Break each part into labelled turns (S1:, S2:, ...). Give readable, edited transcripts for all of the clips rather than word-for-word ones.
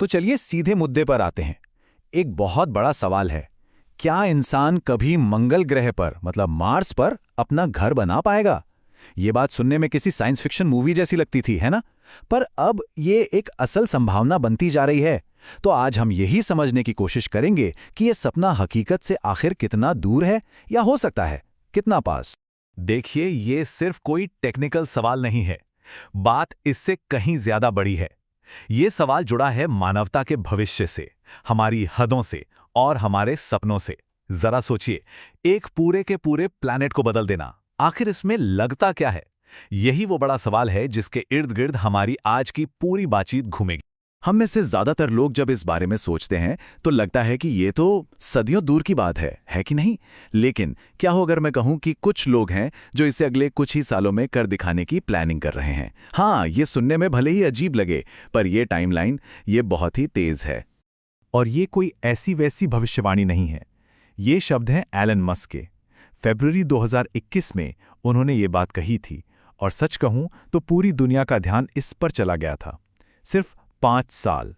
S1: तो चलिए सीधे मुद्दे पर आते हैं। एक बहुत बड़ा सवाल है, क्या इंसान कभी मंगल ग्रह पर मतलब मार्स पर अपना घर बना पाएगा? ये बात सुनने में किसी साइंस फिक्शन मूवी जैसी लगती थी, है ना? पर अब ये एक असल संभावना बनती जा रही है। तो आज हम यही समझने की कोशिश करेंगे कि ये सपना हकीकत से आखिर कितना दूर है या हो सकता है कितना पास।
S2: देखिए, ये सिर्फ कोई टेक्निकल सवाल नहीं है। बात इससे कहीं ज्यादा बड़ी है। ये सवाल जुड़ा है मानवता के भविष्य से, हमारी हदों से और हमारे सपनों से। जरा सोचिए, एक पूरे के पूरे प्लैनेट को बदल देना, आखिर इसमें लगता क्या है? यही वो बड़ा सवाल है जिसके इर्द गिर्द हमारी आज की पूरी बातचीत घूमेगी।
S1: हम में से ज्यादातर लोग जब इस बारे में सोचते हैं तो लगता है कि ये तो सदियों दूर की बात है कि नहीं? लेकिन क्या हो अगर मैं कहूं कि कुछ लोग हैं जो इसे अगले कुछ ही सालों में कर दिखाने की प्लानिंग कर रहे हैं। हाँ, ये सुनने में भले ही अजीब लगे, पर ये टाइमलाइन ये बहुत ही तेज है।
S2: और ये कोई ऐसी वैसी भविष्यवाणी नहीं है। ये शब्द हैं एलन मस्क के। फरवरी 2021 में उन्होंने ये बात कही थी, और सच कहूं तो पूरी दुनिया का ध्यान इस पर चला गया था। सिर्फ 5 साल।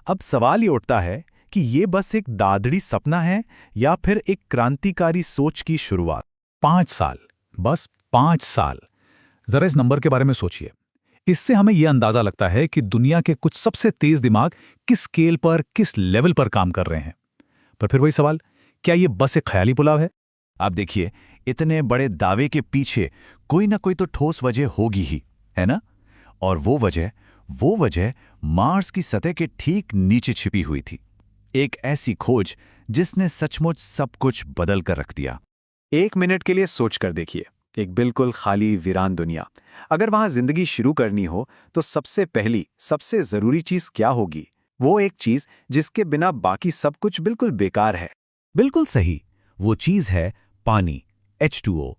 S2: अब सवाल ये उठता है कि ये बस एक दादड़ी सपना है या फिर एक क्रांतिकारी सोच की शुरुआत।
S3: 5 साल, बस 5 साल। जरा इस नंबर के बारे में सोचिए। इससे हमें यह अंदाजा लगता है कि दुनिया के कुछ सबसे तेज दिमाग किस स्केल पर, किस लेवल पर काम कर रहे हैं। पर फिर वही सवाल, क्या यह बस एक ख्याली पुलाव है?
S1: आप देखिए, इतने बड़े दावे के पीछे कोई ना कोई तो ठोस वजह होगी ही, है ना? और वो वजह मार्स की सतह के ठीक नीचे छिपी हुई थी। एक ऐसी खोज जिसने सचमुच सब कुछ बदल कर रख दिया। 1 मिनट के लिए सोच कर देखिए, एक बिल्कुल खाली वीरान दुनिया। अगर वहां जिंदगी शुरू करनी हो तो सबसे पहली, सबसे जरूरी चीज क्या होगी? वो एक चीज जिसके बिना बाकी सब कुछ बिल्कुल बेकार है।
S3: बिल्कुल सही, वो चीज है पानी, H2O।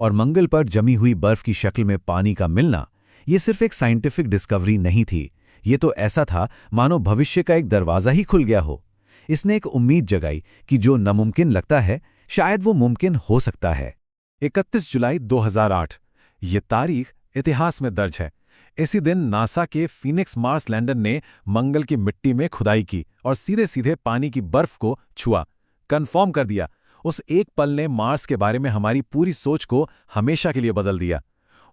S3: और मंगल पर जमी हुई बर्फ की शक्ल में पानी का मिलना, ये सिर्फ एक साइंटिफिक डिस्कवरी नहीं थी। ये तो ऐसा था मानो भविष्य का एक दरवाजा ही खुल गया हो। इसने एक उम्मीद जगाई कि जो नामुमकिन लगता है, शायद वो मुमकिन हो सकता है।
S2: 31 जुलाई 2008, ये तारीख इतिहास में दर्ज है। इसी दिन नासा के फीनिक्स मार्स लैंडर ने मंगल की मिट्टी में खुदाई की और सीधे सीधे पानी की बर्फ को छुआ, कंफर्म कर दिया। उस एक पल ने मार्स के बारे में हमारी पूरी सोच को हमेशा के लिए बदल दिया।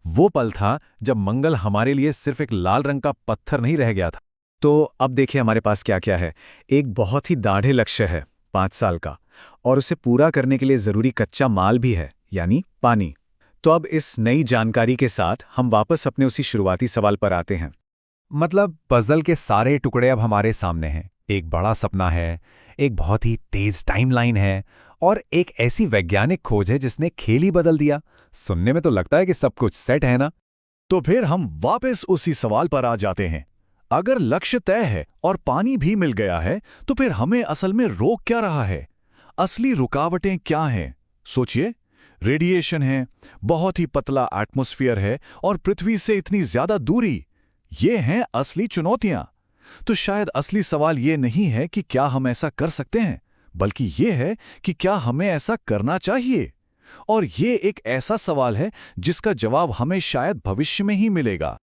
S2: वो पल था जब मंगल हमारे लिए सिर्फ एक लाल रंग का पत्थर नहीं रह गया था।
S1: तो अब देखिए हमारे पास क्या क्या है। एक बहुत ही दाढ़े लक्ष्य है 5 साल का, और उसे पूरा करने के लिए जरूरी कच्चा माल भी है, यानी पानी। तो अब इस नई जानकारी के साथ हम वापस अपने उसी शुरुआती सवाल पर आते हैं।
S2: मतलब पजल के सारे टुकड़े अब हमारे सामने हैं। एक बड़ा सपना है, एक बहुत ही तेज टाइमलाइन है, और एक ऐसी वैज्ञानिक खोज है जिसने खेल ही बदल दिया। सुनने में तो लगता है कि सब कुछ सेट है ना?
S4: तो फिर हम वापस उसी सवाल पर आ जाते हैं। अगर लक्ष्य तय है और पानी भी मिल गया है, तो फिर हमें असल में रोक क्या रहा है? असली रुकावटें क्या हैं? सोचिए, रेडिएशन है, बहुत ही पतला एटमॉस्फेयर है, और पृथ्वी से इतनी ज्यादा दूरी। ये हैं असली चुनौतियां। तो शायद असली सवाल ये नहीं है कि क्या हम ऐसा कर सकते हैं, बल्कि ये है कि क्या हमें ऐसा करना चाहिए। और ये एक ऐसा सवाल है जिसका जवाब हमें शायद भविष्य में ही मिलेगा।